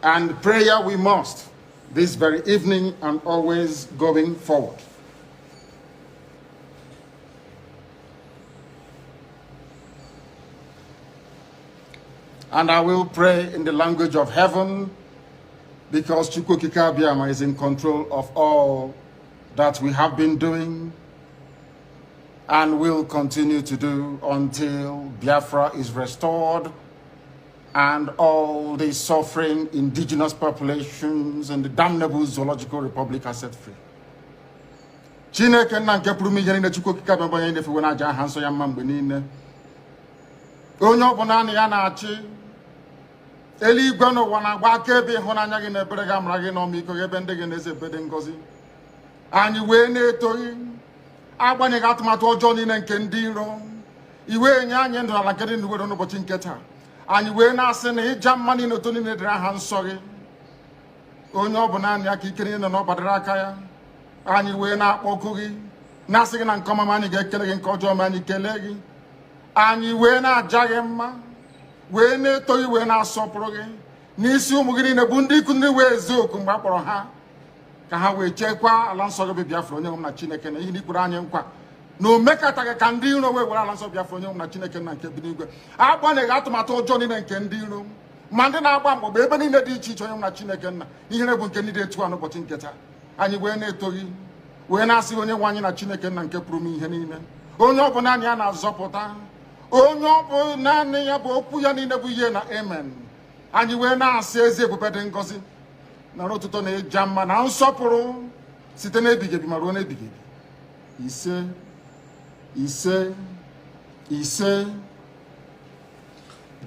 And prayer we must this very evening and always going forward. And I will pray in the language of heaven, because Chukwukika Biama is in control of all that we have been doing and will continue to do until Biafra is restored and all the suffering indigenous populations and the damnable zoological republic are set free. Chineke na nke pụrụ ihe niile Chukwukika Biama onye na-efewe n'aja aha nsọ ya mma mgbe niile. Onye ọbụla na ya na-achị eluigwe n'ụwa na-agba akaebe ịhụnanya gị na ebere gị amara gị n'ọmịiko gị ebe ndị gị na-eze ebede ngọzi. Anyị wee na-etoghị agbanyeghị atụmatụ ọjọọ niile nke ndị iro. Iwe nye anyị ndụ ala nke dị n'uwe n'ụbọchị nke taa. Anyị wee na-asị na ịja mma niile otu niile dịrị aha nsọ gị. Onye ọ bụ naanị aka ike niile na ọ gbadara aka ya. Anyị wee na-akpọku gị na-asị gị na nke ọma anyị ga-ekele gị, nke ọjọọ ma anyị kelee gị. Anyị wee na-aja gị mma, wee na-etoghị, wee na-asọpụrụ gị n'isi ụmụ gị niile bụ ndị ikwu ndị wee eziokwu mgbe a kpọrọ ha ka ha wee chekwaa ala nsọ gị bụ Biafra onye nwe m na Chineke na ihe n'ikwuru anyị nkwa na o mekataghị ka ndị iro wee were ala nsọ Biafra onye nwe m na Chineke na nke bi n'igwe. Agbanyeghị atụmatụ ọjọọ niile nke ndị iro ma ndị na-agba mgbagba ebe niile dị iche iche onye nwe m na Chineke nna ihere bụ nke ndị dị etu a n'ụbọchị nke taa. Anyị wee na-etoghị, wee na-asị onye nwe anyị na Chineke nna nke pụrụ m ihe niile, onye ọ bụ naanị ya na-azọpụta, onye ọ bụ naanị ya bụ okwu ya niile bụ ihe na amen. Anyị wee na-asị ezi ebube dị ngọzi na ọtụtụ na ịja mma na nsọpụrụ site n'ebighị ebi ma ruo n'ebighị ebi. Ise ise ise.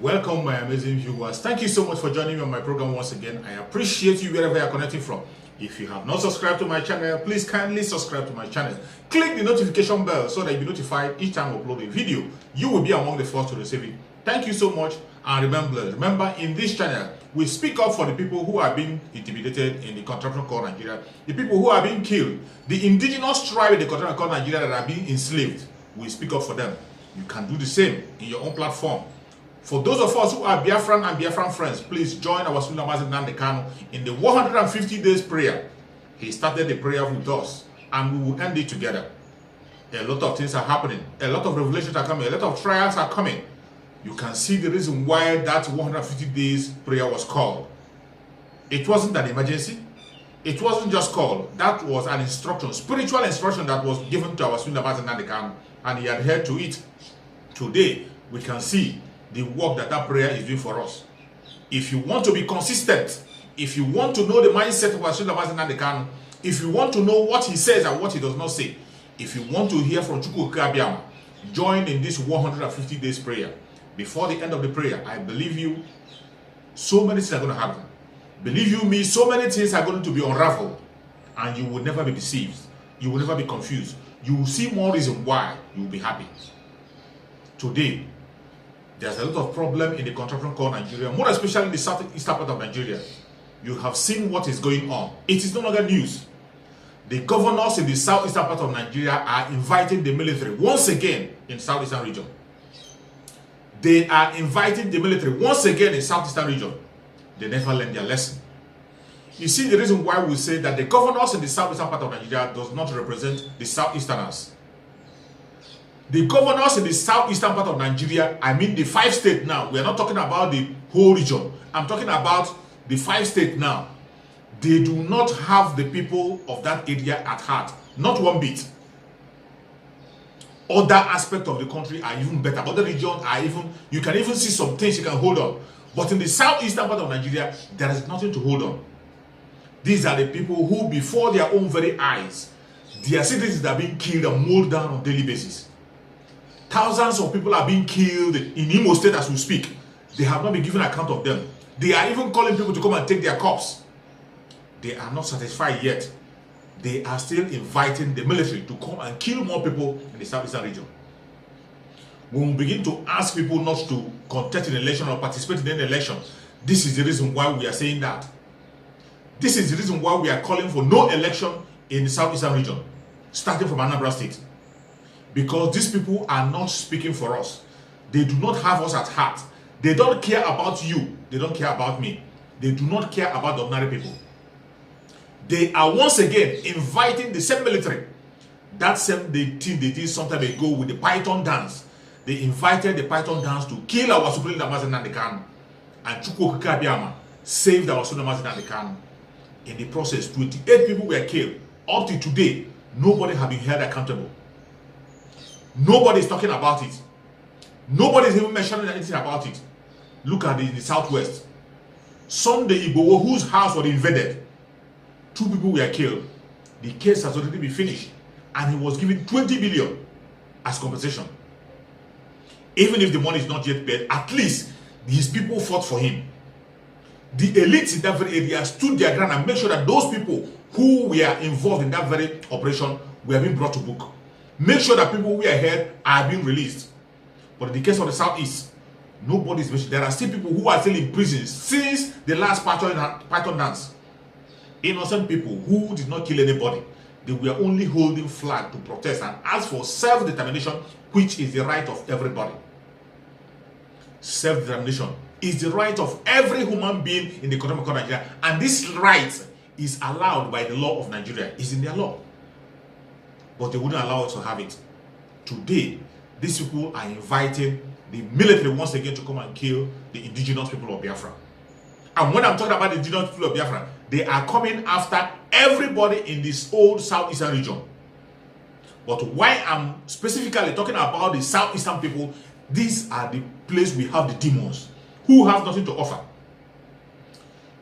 Welcome, my amazing viewers. Thank you so much for joining me on my program once again. I appreciate you wherever you are connecting from. If you have not subscribed to my channel, please kindly subscribe to my channel. Click the notification bell so that you'll be notified each time I upload a video. You will be among the first to receive it. Thank you so much. And remember, in this channel, we speak up for the people who are being intimidated in the contraption called Nigeria, the people who are being killed, the indigenous tribe in the contraption called Nigeria that are being enslaved. We speak up for them. You can do the same in your own platform. For those of us who are Biafran and Biafran friends, please join our Sultan Mazi Nnamdi Kanu in the 150 days prayer. He started the prayer with us, and we will end it together. A lot of things are happening. A lot of revelations are coming. A lot of trials are coming. You can see the reason why that 150 days prayer was called. It wasn't an emergency. It wasn't just called. That was an instruction, spiritual instruction that was given to our Sultan Mazi Nnamdi Kanu, and he adhered to it. Today, we can see the work that prayer is doing for us. If you want to be consistent, if you want to know the mindset of Sultan Mazi Nnamdi Kanu, if you want to know what he says and what he does not say, if you want to hear from Chukwukika Biama, join in this 150 days prayer. Before the end of the prayer, I believe you, so many things are going to happen. Believe you me, so many things are going to be unraveled, and you will never be deceived. You will never be confused. You will see more reason why you will be happy. Today, there's a lot of problem in the contraption called Nigeria, more especially in the southeastern part of Nigeria. You have seen what is going on. It is no longer news. The governors in the southeastern part of Nigeria are inviting the military once again in southeastern region. They are inviting the military once again in southeastern region. They never learned their lesson. You see the reason why we say that the governors in the southeastern part of Nigeria does not represent the southeasterners. The governors in the southeastern part of Nigeria, I mean the 5 states now, we are not talking about the whole region. I'm talking about the 5 states now. They do not have the people of that area at heart. Not one bit. Other aspects of the country are even better. Other regions are even, you can even see some things you can hold on. But in the southeastern part of Nigeria, there is nothing to hold on. These are the people who, before their own very eyes, their citizens are being killed and mowed down on a daily basis. Thousands of people are being killed in Imo State as we speak. They have not been given account of them. They are even calling people to come and take their corpse. They are not satisfied yet. They are still inviting the military to come and kill more people in the southeastern region. When we begin to ask people not to contest an election or participate in an election, this is the reason why we are saying that. This is the reason why we are calling for no election in the southeastern region, starting from Anambra State. Because these people are not speaking for us. They do not have us at heart. They don't care about you. They don't care about me. They do not care about the ordinary people. They are once again inviting the same military. That same thing they did some time ago with the Python dance. They invited the Python dance to kill our Supreme Leader Mazi Nnamdi Kanu. And Chuks saved our Supreme Leader Mazi Nnamdi Kanu. In the process, 28 people were killed. Up to today, nobody has been held accountable. Nobody is talking about it. Nobody is even mentioning anything about it. Look at the southwest. Sunday Igboho, whose house was invaded, 2 people were killed. The case has already been finished, and he was given 20 billion as compensation. Even if the money is not yet paid, at least his people fought for him. The elites in that very area stood their ground and made sure that those people who were involved in that very operation were being brought to book. Make sure that people who were held are being released. But in the case of the southeast, nobody is mentioned. There are still people who are still in prison since the last Python dance. Innocent people who did not kill anybody. They were only holding flag to protest and ask for self-determination, which is the right of everybody. Self-determination is the right of every human being in the economic of Nigeria, and this right is allowed by the law of Nigeria. It's in their law. But they wouldn't allow us to have it. Today, these people are inviting the military once again to come and kill the indigenous people of Biafra. And when I'm talking about the indigenous people of Biafra, they are coming after everybody in this old southeastern region. But why I'm specifically talking about the southeastern people, these are the place we have the demons who have nothing to offer.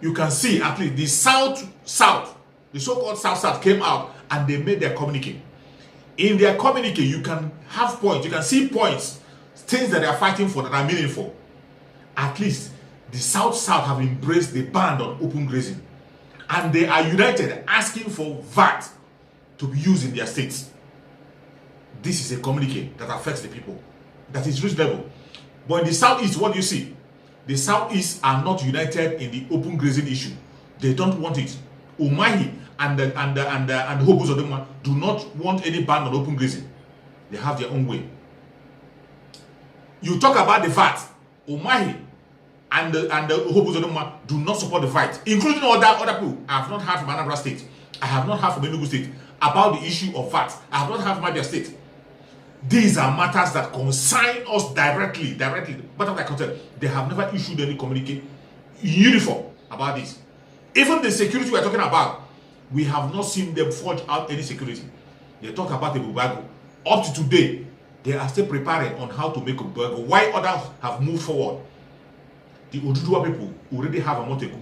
You can see at least the south, the so-called south came out and they made their communique. In their communique, you can have points, you can see points, things that they are fighting for that are meaningful. At least the south have embraced the ban on open grazing, and they are united asking for VAT to be used in their states. This is a communique that affects the people, that is reasonable. But in the southeast, what do you see? The southeast are not united in the open grazing issue. They don't want it. Umahi and the Hobos of them do not want any ban on open grazing. They have their own way. You talk about the VAT. Umahi and the Hobos of them do not support the VAT, including other people. I have not heard from Anambra State. I have not heard from Enugu State about the issue of VAT. I have not heard from Abia State. These are matters that concern us directly. But like I said, they have never issued any communique uniform about this. Even the security we are talking about, we have not seen them forge out any security. They talk about the Bubago. Up to today, they are still preparing on how to make a Bubago. Why others have moved forward? The Oduduwa people already have a Moteku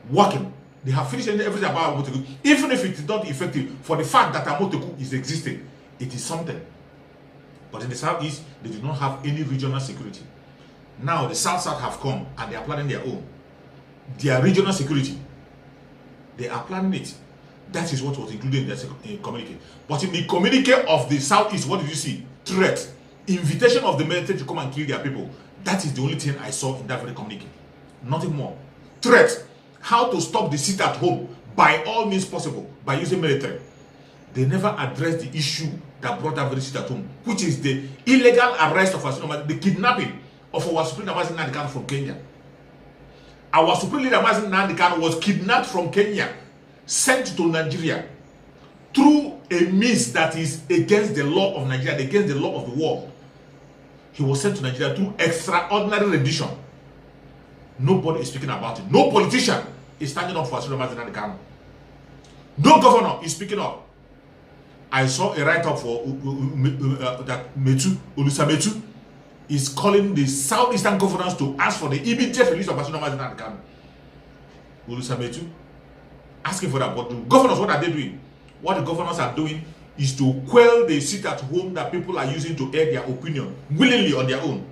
working. They have finished everything about Moteku. Even if it is not effective, for the fact that Moteku is existing, it is something. But in the southeast, they do not have any regional security. Now the south have come and they are planning their own. Their regional security. They are planning it. That is what was included in their communique. But in the communique of the southeast, what did you see? Threat. Invitation of the military to come and kill their people. That is the only thing I saw in that very communique. Nothing more. Threat. How to stop the sit at home by all means possible by using military. They never addressed the issue that brought that very sit at home, which is the illegal arrest of the kidnapping of our Supreme Leader Mazi Nnamdi Kanu from Kenya. Our Supreme Leader Mazi Nnamdi Kanu was kidnapped from Kenya, sent to Nigeria through a means that is against the law of Nigeria, against the law of the world. He was sent to Nigeria through extraordinary rendition. Nobody is speaking about it. No politician is standing up for Supreme Leader Mazi Nnamdi Kanu. No governor is speaking up. I saw a write-up for that Olusametu is calling the southeastern governors to ask for the immediate release of Supreme Leader Mazi Nnamdi Kanu. Olusametu asking for that, but the governors, what are they doing? What the governors are doing is to quell the sit at home that people are using to air their opinion willingly on their own.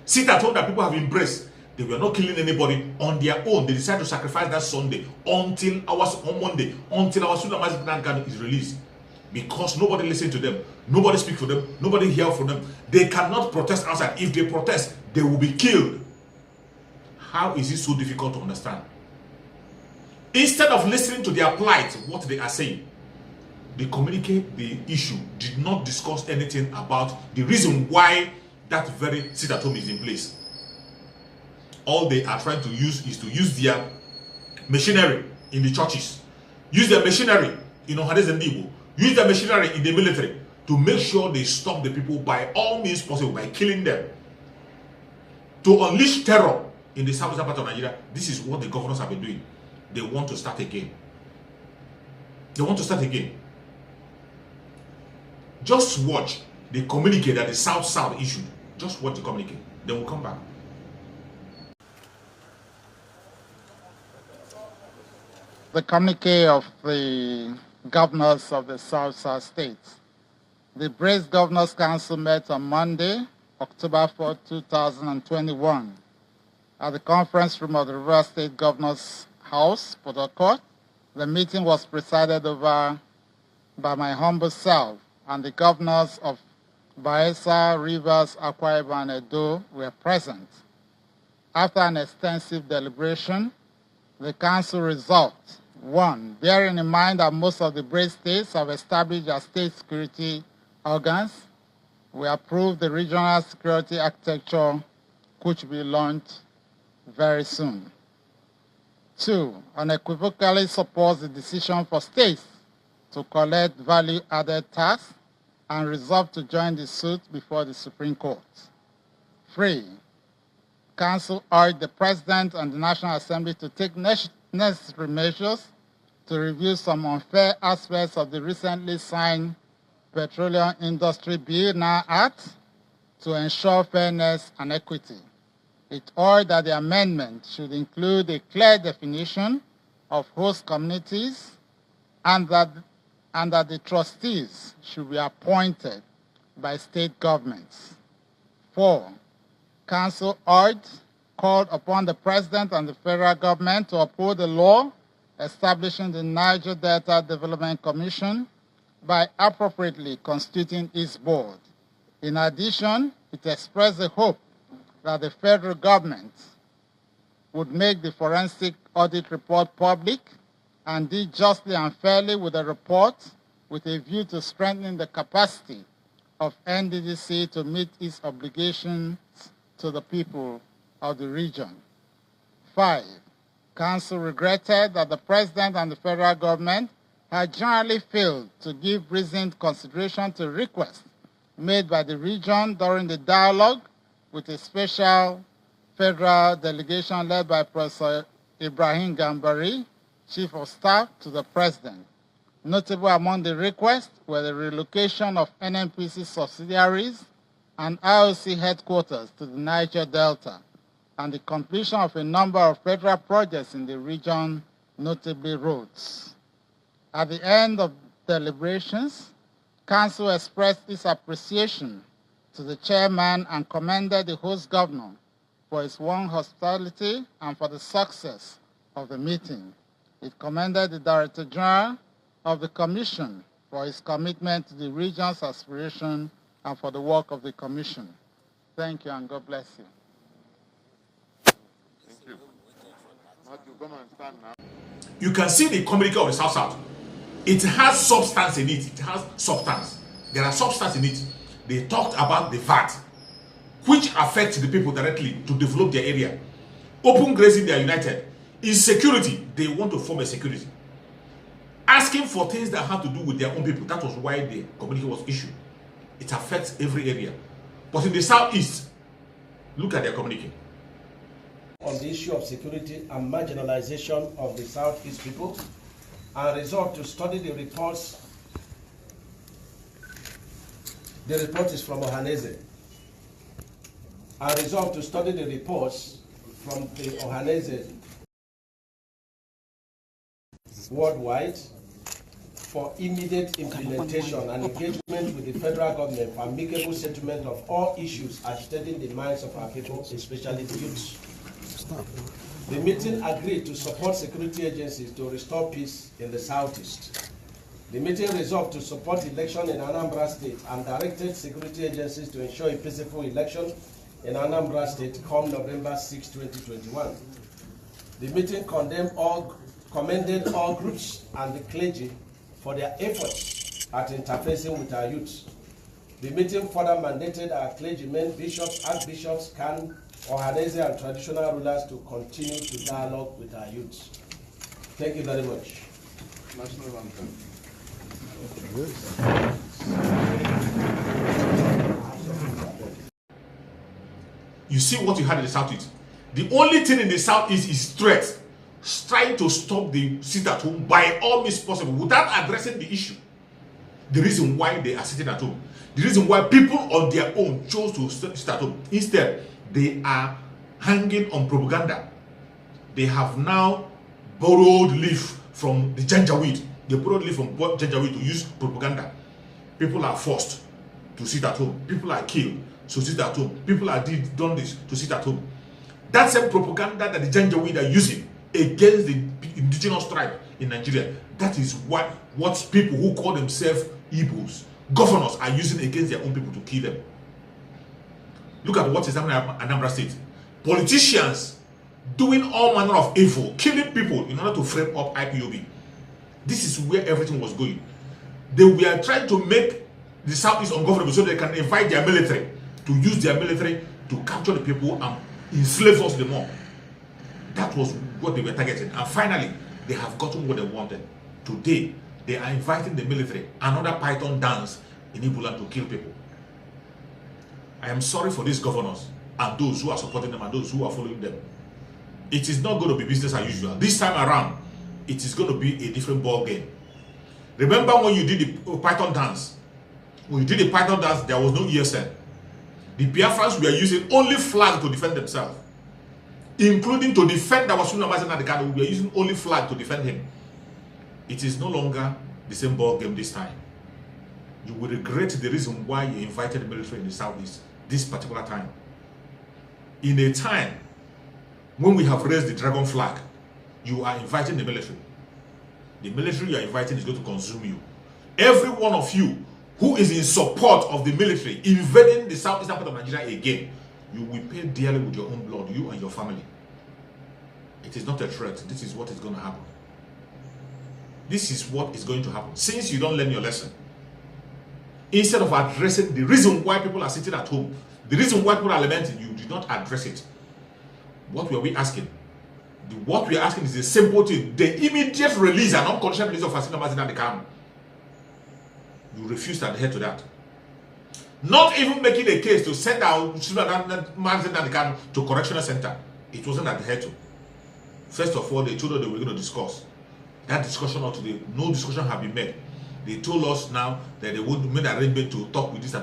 Sit at home that people have embraced. They were not killing anybody on their own. They decided to sacrifice that Sunday until on Monday, until our Supreme Leader Mazi Nnamdi Kanu is released. Because nobody listened to them, nobody speak for them, nobody hear from them. They cannot protest outside. If they protest, they will be killed. How is it so difficult to understand? Instead of listening to their plight, what they are saying, they communicate the issue, did not discuss anything about the reason why that very sit at home is in place. All they are trying to use is to use their machinery in the churches, use their machinery in Ohanese and Igbo, use their machinery in the military to make sure they stop the people by all means possible, by killing them, to unleash terror in the southern part of Nigeria. This is what the governors have been doing. They want to start again. They want to start again. Just watch the communique that the South issued. Just watch the communique. Then we'll come back. The communique of the governors of the South states. The Brace Governors Council met on Monday, October 4, 2021, at the conference room of the River State Governor's House, Port Harcourt. The meeting was presided over by my humble self, and the governors of Bayelsa, Rivers, Akwa Ibom, and Edo were present. After an extensive deliberation, the council resolved: 1. Bearing in mind that most of the Brace states have established their state security organs, we approve the regional security architecture, which will be launched very soon. 2. Unequivocally supports the decision for states to collect value-added tax and resolve to join the suit before the Supreme Court. 3. Council urged the President and the National Assembly to take necessary measures to review some unfair aspects of the recently signed Petroleum Industry Bill Now Act to ensure fairness and equity. It urged that the amendment should include a clear definition of host communities and that the trustees should be appointed by state governments. 4. Council called upon the President and the federal government to uphold the law establishing the Niger Delta Development Commission by appropriately constituting its board. In addition, it expressed the hope that the federal government would make the forensic audit report public and deal justly and fairly with the report, with a view to strengthening the capacity of NDDC to meet its obligations to the people of the region. 5. Council regretted that the President and the federal government had generally failed to give reasoned consideration to requests made by the region during the dialogue with a special federal delegation led by Professor Ibrahim Gambari, Chief of Staff to the President. Notable among the requests were the relocation of NNPC subsidiaries and IOC headquarters to the Niger Delta, and the completion of a number of federal projects in the region, notably roads. At the end of deliberations, Council expressed its appreciation to the chairman and commended the host governor for his warm hospitality and for the success of the meeting. It commended the Director General of the Commission for his commitment to the region's aspiration and for the work of the Commission. Thank you and God bless you. Thank you. Matthew, come and stand now. You can see the communique of the South. It has substance in it. It has substance. There are substance in it. They talked about the VAT, which affects the people directly to develop their area. Open grazing, they are united. Insecurity, they want to form a security. Asking for things that have to do with their own people. That was why the communique was issued. It affects every area. But in the Southeast, look at their communique. On the issue of security and marginalization of the Southeast people, and resolved to study the reports. The report is from Ohanese. I resolved to study the reports from the Ohanese worldwide for immediate implementation and engagement with the federal government for amicable settlement of all issues agitating the minds of our people, especially the youth. The meeting agreed to support security agencies to restore peace in the Southeast. The meeting resolved to support election in Anambra State and directed security agencies to ensure a peaceful election in Anambra State come November 6, 2021. The meeting commended all groups and the clergy for their efforts at interfacing with our youth. The meeting further mandated our clergymen, bishops, archbishops, can Ohanese and traditional rulers to continue to dialogue with our youth. Thank you very much. National anthem. You see what you had in the Southeast. The only thing in the Southeast is threat. Trying to stop the sit at home by all means possible without addressing the issue. The reason why they are sitting at home. The reason why people on their own chose to sit at home. Instead, they are hanging on propaganda. They have now borrowed leaf from the Janjaweed. They borrowed leaf from Janjaweed to use propaganda. People are forced to sit at home. People are killed to sit at home. People are done this to sit at home. That's a propaganda that the Janjaweed are using against the indigenous tribe in Nigeria. That is what people who call themselves Igbos, governors, are using against their own people to kill them. Look at what is happening in Anambra State. Politicians doing all manner of evil, killing people in order to frame up IPOB. This is where everything was going. They were trying to make the Southeast ungovernable so they can invite their military, to use their military to capture the people and enslave us the more. That was what they were targeting. And finally, they have gotten what they wanted. Today, they are inviting the military, another Python dance in Ibuland to kill people. I am sorry for these governors and those who are supporting them and those who are following them. It is not going to be business as usual. This time around, it is going to be a different ball game. Remember when you did the Python dance? When you did the Python dance, there was no ESN. The Biafrans were using only flag to defend themselves, including to defend our Suna Mazen Adekano. We were using only flag to defend him. It is no longer the same ball game this time. You will regret the reason why you invited the military in the Southeast this particular time. In a time when we have raised the dragon flag, you are inviting the military. The military you are inviting is going to consume you. Every one of you who is in support of the military invading the southeastern part of Nigeria again, you will pay dearly with your own blood, you and your family. It is not a threat. This is what is going to happen. This is what is going to happen. Since you don't learn your lesson, instead of addressing the reason why people are sitting at home, the reason why people are lamenting, you did not address it. What were we asking? What we are asking is a simple thing: the immediate release and unconditional release of Asina Mazina the Kam. You refuse to adhere to that. Not even making a case to send out Mazina the Kam to correctional center. It wasn't adhered to. First of all, they told us they were going to discuss. That discussion or today, no discussion have been made. They told us now that they would make an arrangement to talk with this.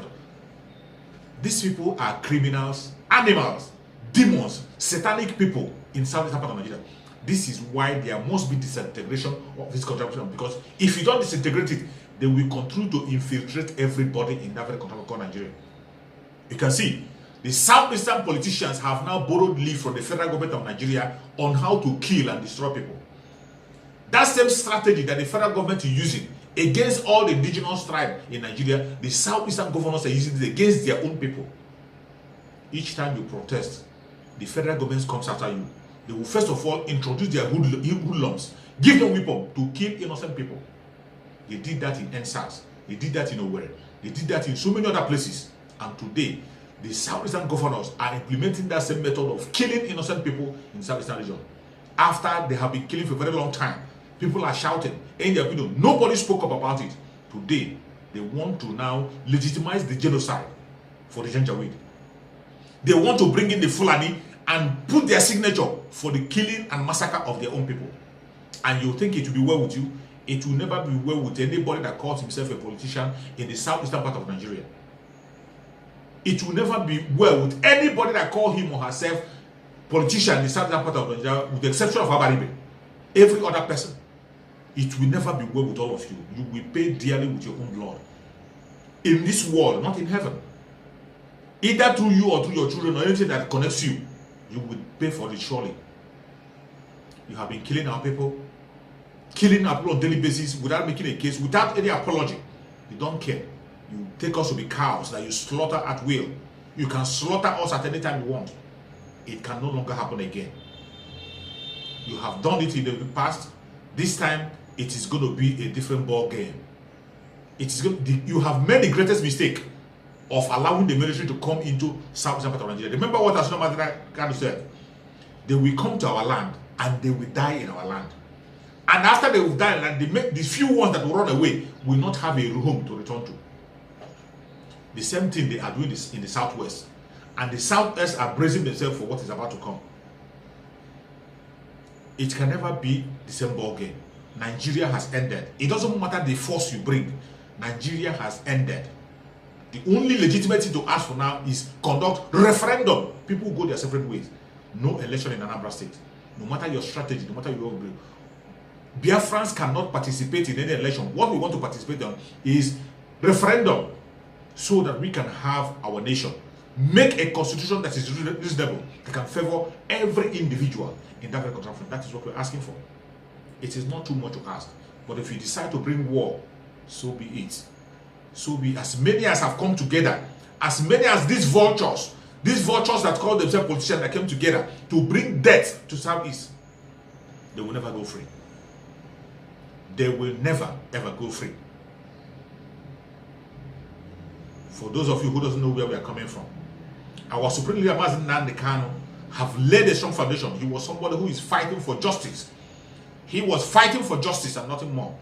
These people are criminals, animals, demons, satanic people in southeastern part of Nigeria. This is why there must be disintegration of this contraption, because if you don't disintegrate it, they will continue to infiltrate everybody in that very country called Nigeria. You can see the southeastern politicians have now borrowed leave from the federal government of Nigeria on how to kill and destroy people. That same strategy that the federal government is using against all the indigenous tribes in Nigeria, the southeastern governors are using it against their own people. Each time you protest, the federal government comes after you. They will first of all introduce their hoodlums, give them weapons to kill innocent people. They did that in NSAS, they did that in Owerri, they did that in so many other places. And today, the southeastern governors are implementing that same method of killing innocent people in the southeastern region. After they have been killing for a very long time, people are shouting, in their opinion, nobody spoke up about it. Today, they want to now legitimize the genocide for the Janjaweed. They want to bring in the Fulani and put their signature for the killing and massacre of their own people. And you think it will be well with you? It will never be well with anybody that calls himself a politician in the southeastern part of Nigeria. It will never be well with anybody that calls him or herself politician in the southeastern part of Nigeria, with the exception of Abaribe. Every other person. It will never be well with all of you. You will pay dearly with your own blood. In this world, not in heaven. Either through you or through your children or anything that connects you, you will pay for it surely. You have been killing our people on a daily basis without making a case, without any apology. You don't care. You take us to be cows that you slaughter at will. You can slaughter us at any time you want. It can no longer happen again. You have done it in the past. This time, it is going to be a different ball game. It is going to, you have made the greatest mistake of allowing the military to come into southern part of Nigeria. Remember what Asuna Kanu said? They will come to our land and they will die in our land. And after they will die in land, the few ones that will run away will not have a home to return to. The same thing they are doing this in the southwest. And the southwest are bracing themselves for what is about to come. It can never be the same ball game. Nigeria has ended. It doesn't matter the force you bring. Nigeria has ended. The only legitimate thing to ask for now is conduct referendum. People go their separate ways. No election in Anambra State. No matter your strategy, no matter your bring. Biafrans cannot participate in any election. What we want to participate in is referendum, so that we can have our nation. Make a constitution that is reasonable, that can favor every individual in that very country. That is what we're asking for. It is not too much to ask. But if you decide to bring war, so be it. So be as many as have come together, as many as these vultures that call themselves politicians that came together to bring death to Southeast, they will never go free. They will never ever go free. For those of you who doesn't know where we are coming from, our Supreme Leader Mazi Nnamdi Kanu have laid a strong foundation. He was somebody who is fighting for justice. He was fighting for justice and nothing more.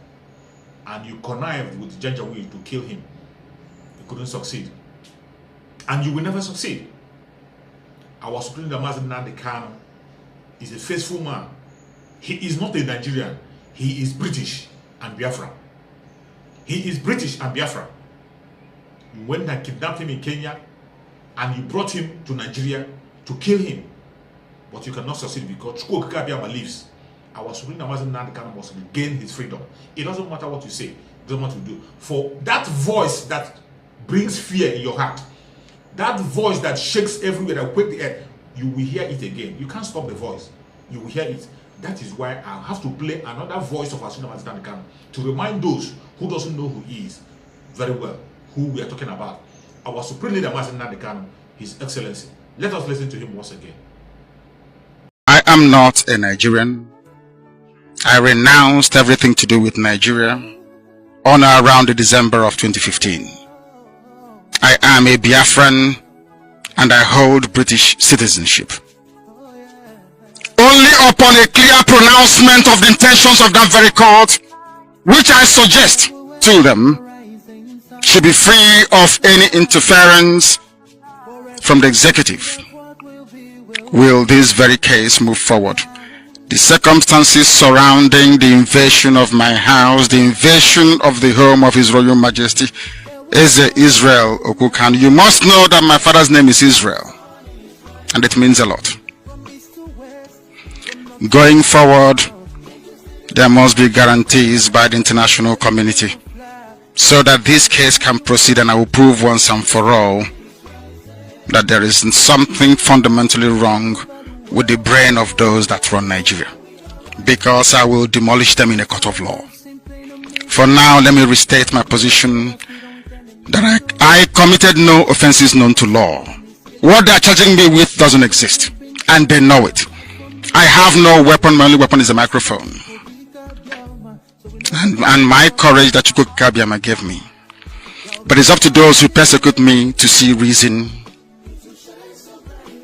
And you connived with Janjaweed to kill him. You couldn't succeed. And you will never succeed. Our Supreme Leader Mazi Nnamdi Kanu is a faithful man. He is not a Nigerian. He is British and Biafra. He is British and Biafra. You went and kidnapped him in Kenya, and you brought him to Nigeria to kill him. But you cannot succeed because Chuks lives. Our Supreme Leader Mazi Nnamdi Kanu must regain his freedom. It doesn't matter what you say. It doesn't matter what you do. For that voice that brings fear in your heart, that voice that shakes everywhere, that quakes the earth, you will hear it again. You can't stop the voice. You will hear it. That is why I have to play another voice of our Supreme Leader Mazi Nnamdi Kanu to remind those who doesn't know who he is very well, who we are talking about. Our Supreme Leader Mazi Nnamdi Kanu, His Excellency. Let us listen to him once again. I am not a Nigerian. I renounced everything to do with Nigeria on or around December of 2015. I am a Biafran and I hold British citizenship. Only upon a clear pronouncement of the intentions of that very court, which I suggest to them, should be free of any interference from the executive, will this very case move forward. The circumstances surrounding the invasion of my house, the invasion of the home of His Royal Majesty Eze Israel Okukan. You must know that my father's name is Israel, and it means a lot. Going forward, there must be guarantees by the international community so that this case can proceed, and I will prove once and for all that there is something fundamentally wrong with the brain of those that run Nigeria, because I will demolish them in a court of law. For now, let me restate my position that I committed no offenses known to law. What they are charging me with doesn't exist, and they know it. I have no weapon. My only weapon is a microphone and my courage that Chuks gave me. But it's up to those who persecute me to see reason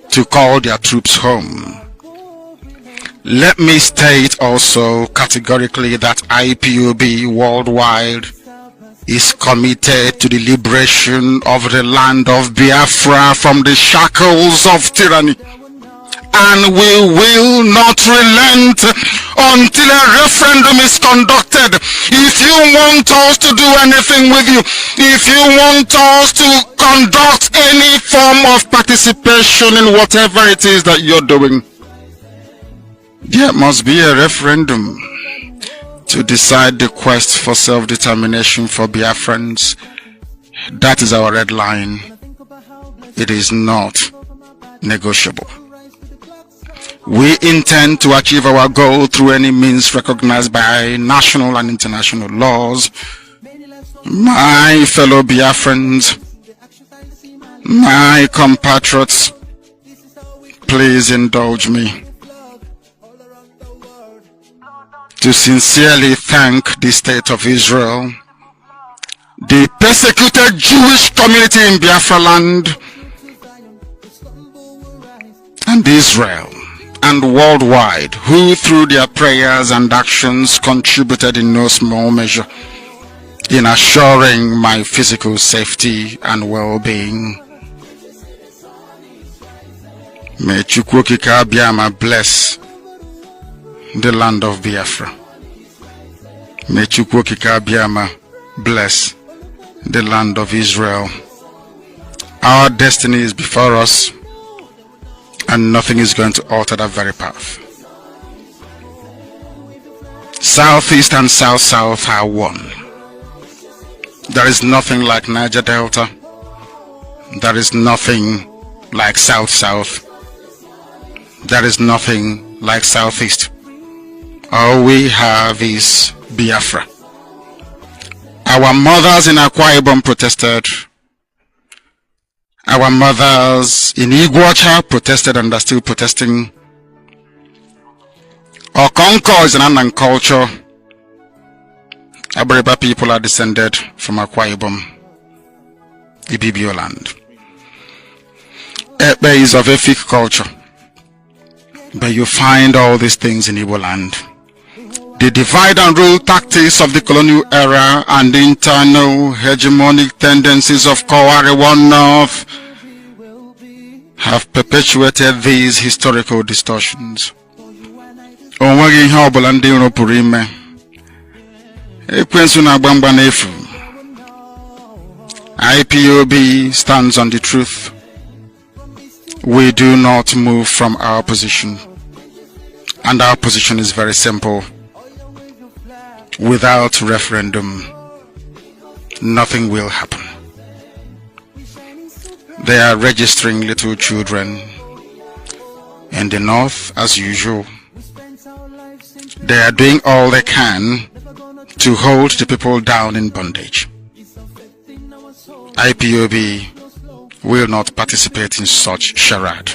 to call their troops home. Let me state also categorically that IPOB worldwide is committed to the liberation of the land of Biafra from the shackles of tyranny. And we will not relent until a referendum is conducted. If you want us to do anything with you, if you want us to conduct any form of participation in whatever it is that you're doing, there must be a referendum to decide the quest for self-determination for Biafrans. That is our red line. It is not negotiable. We intend to achieve our goal through any means recognized by national and international laws. My fellow Biafrans, my compatriots, please indulge me to sincerely thank the State of Israel, the persecuted Jewish community in Biafra land, and Israel, and worldwide, who through their prayers and actions contributed in no small measure in assuring my physical safety and well-being. May Chukwu Okike Abiama bless the land of Biafra. May Chukwu Okike Abiama bless the land of Israel. Our destiny is before us, and nothing is going to alter that very path. Southeast and South-South are one. There is nothing like Niger Delta. There is nothing like South-South. There is nothing like Southeast. All we have is Biafra. Our mothers in Akwa Ibom protested. Our mothers in Iguacha protested and are still protesting. Okonko is an Annan culture. Abariba people are descended from Akwa Ibom, Ibibio land. Ekpe is of Efik culture. But you find all these things in Igbo land. The divide and rule tactics of the colonial era and the internal hegemonic tendencies of Kowari One North have perpetuated these historical distortions. IPOB stands on the truth. We do not move from our position, and our position is very simple. Without referendum, nothing will happen. They are registering little children in the north as usual. They are doing all they can to hold the people down in bondage. IPOB will not participate in such charade.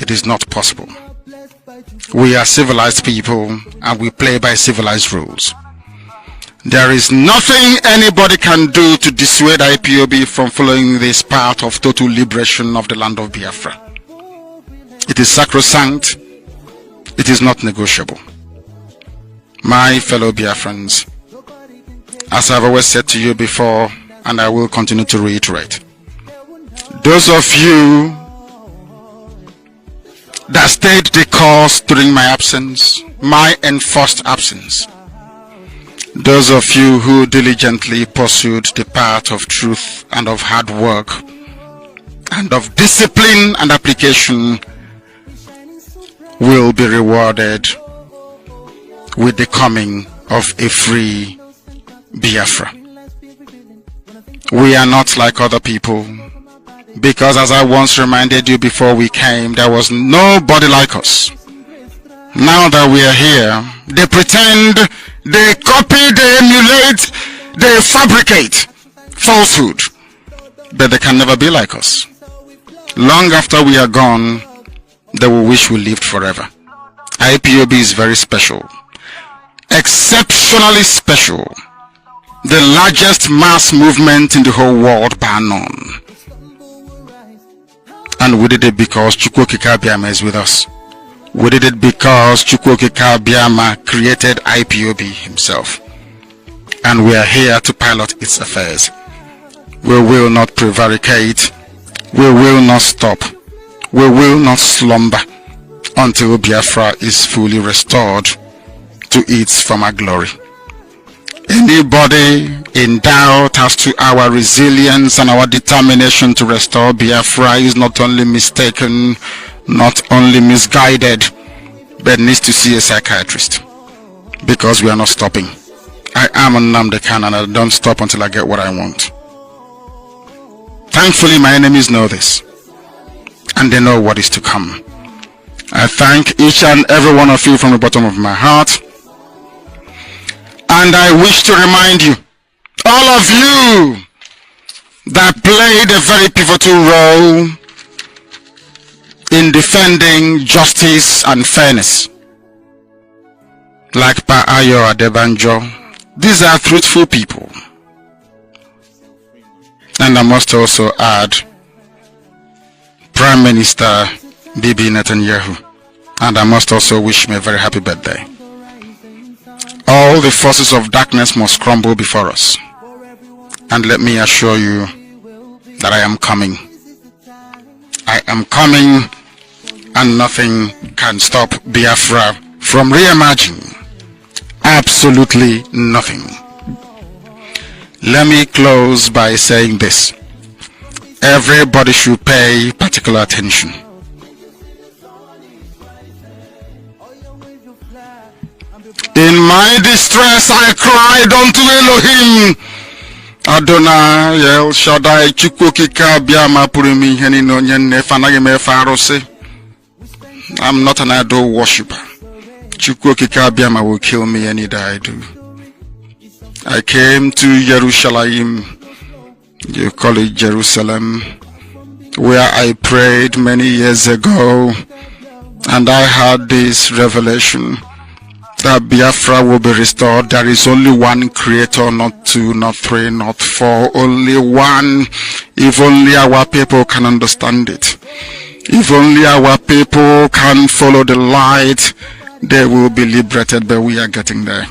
It is not possible. We are civilized people and we play by civilized rules. There is nothing anybody can do to dissuade IPOB from following this path of total liberation of the land of Biafra. It is sacrosanct. It is not negotiable. My fellow Biafrans, as I've always said to you before, and I will continue to reiterate, those of you that stayed the course during my absence, my enforced absence, those of you who diligently pursued the path of truth and of hard work and of discipline and application will be rewarded with the coming of a free Biafra. We are not like other people, because as I once reminded you before we came, there was nobody like us. Now that we are here, they pretend, they copy, they emulate, they fabricate falsehood, but they can never be like us. Long after we are gone, they will wish we lived forever. IPOB is very special, exceptionally special, the largest mass movement in the whole world bar none. And we did it because Chukwu Okike Abiama is with us. We did it because Chukwu Okike Abiama created IPOB himself. And we are here to pilot its affairs. We will not prevaricate. We will not stop. We will not slumber until Biafra is fully restored to its former glory. Anybody in doubt as to our resilience and our determination to restore Biafra is not only mistaken, not only misguided, but needs to see a psychiatrist, because we are not stopping. I am a Nnamdi Kanu and I don't stop until I get what I want. Thankfully, my enemies know this, and they know what is to come. I thank each and every one of you from the bottom of my heart. And I wish to remind you, all of you that played a very pivotal role in defending justice and fairness, like Pa Ayo Adebanjo, these are truthful people. And I must also add Prime Minister Bibi Netanyahu. And I must also wish him a very happy birthday. All the forces of darkness must crumble before us. And let me assure you that I am coming. I am coming, and nothing can stop Biafra from reimagining. Absolutely nothing. Let me close by saying this. Everybody should pay particular attention. In my distress I cried unto Elohim. Adonai El Shaddai Chukwokika Biama Purimi Henino Nyenne Fanageme Farose. I'm not an idol worshipper. Chukwokika Biama will kill me any day I do. I came to Jerusalem, you call it Jerusalem, where I prayed many years ago, and I had this revelation that Biafra will be restored. There is only one creator, not two, not three, not four, only one. If only our people can understand it. If only our people can follow the light, they will be liberated, but we are getting there.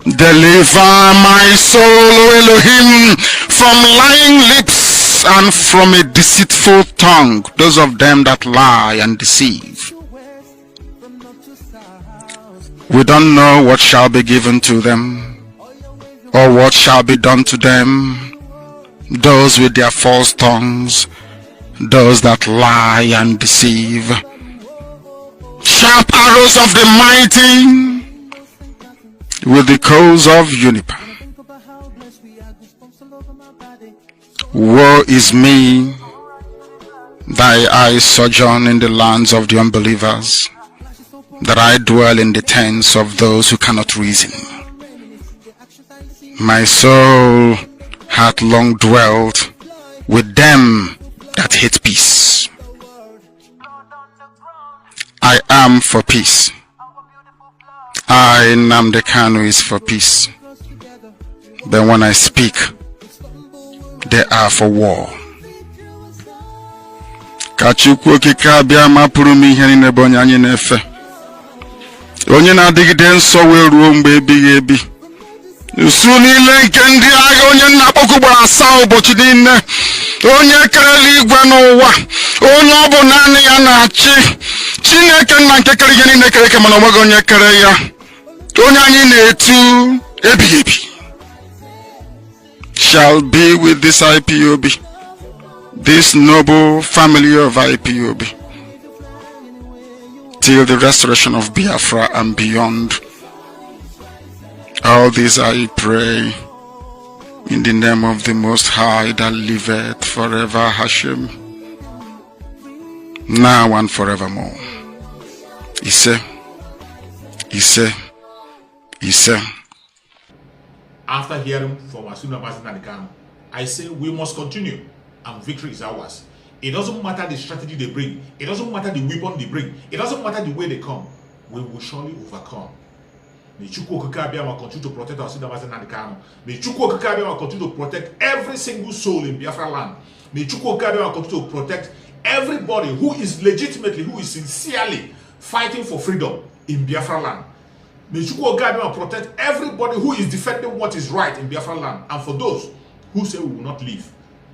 Deliver my soul, O Elohim, from lying lips and from a deceitful tongue, those of them that lie and deceive. We don't know what shall be given to them, or what shall be done to them, those with their false tongues, those that lie and deceive. Sharp arrows of the mighty, with the coals of juniper. Woe is me, thy eyes sojourn in the lands of the unbelievers, that I dwell in the tents of those who cannot reason. My soul hath long dwelt with them that hate peace. I am for peace. I, Nnamdi Kanu, is for peace. But when I speak, they are for war. Kachukwu okike abịa mapụrụ m ihe niile bụ onye anyị na-efe. Onye na-adịgide nsọ wee ruo mgbe ebighị ebi. Usu niile nke ndị agha onye nna-akpọku gbara asaa ụbọchị niile. Onye kere eluigwe n'ụwa. Onye ọ bụ naanị ya na-achị. Chineke nna nke kere ihe niile kere eke mana onweghị onye kere ya. Onye anyị na-etu ebighị ebi. Shall be with this IPOB, this noble family of IPOB, till the restoration of Biafra and beyond. All this I pray in the name of the Most High that liveth forever, Hashem, now and forevermore. Ise. After hearing from Asuna Bazinadikam, I say we must continue, and victory is ours. It doesn't matter the strategy they bring, it doesn't matter the weapon they bring, it doesn't matter the way they come, we will surely overcome. May Chukwu Okike continue to protect Asuna Bazinadikam. May Chukwu Okike continue to protect every single soul in Biafra land. May Chukwu Okike continue to protect everybody who is legitimately, who is sincerely fighting for freedom in Biafra land. May Chukwu Okike protect everybody who is defending what is right in Biafra land. And for those who say we will not leave,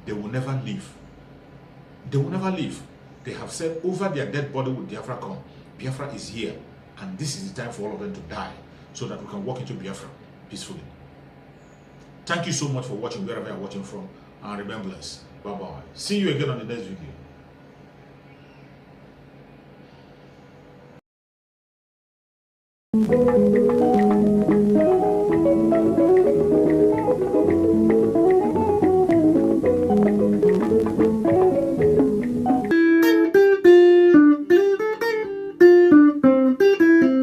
they will never leave. They will never leave. They have said over their dead body will Biafra come. Biafra is here. And this is the time for all of them to die so that we can walk into Biafra peacefully. Thank you so much for watching wherever you are watching from. And remember us. Bye-bye. See you again on the next video.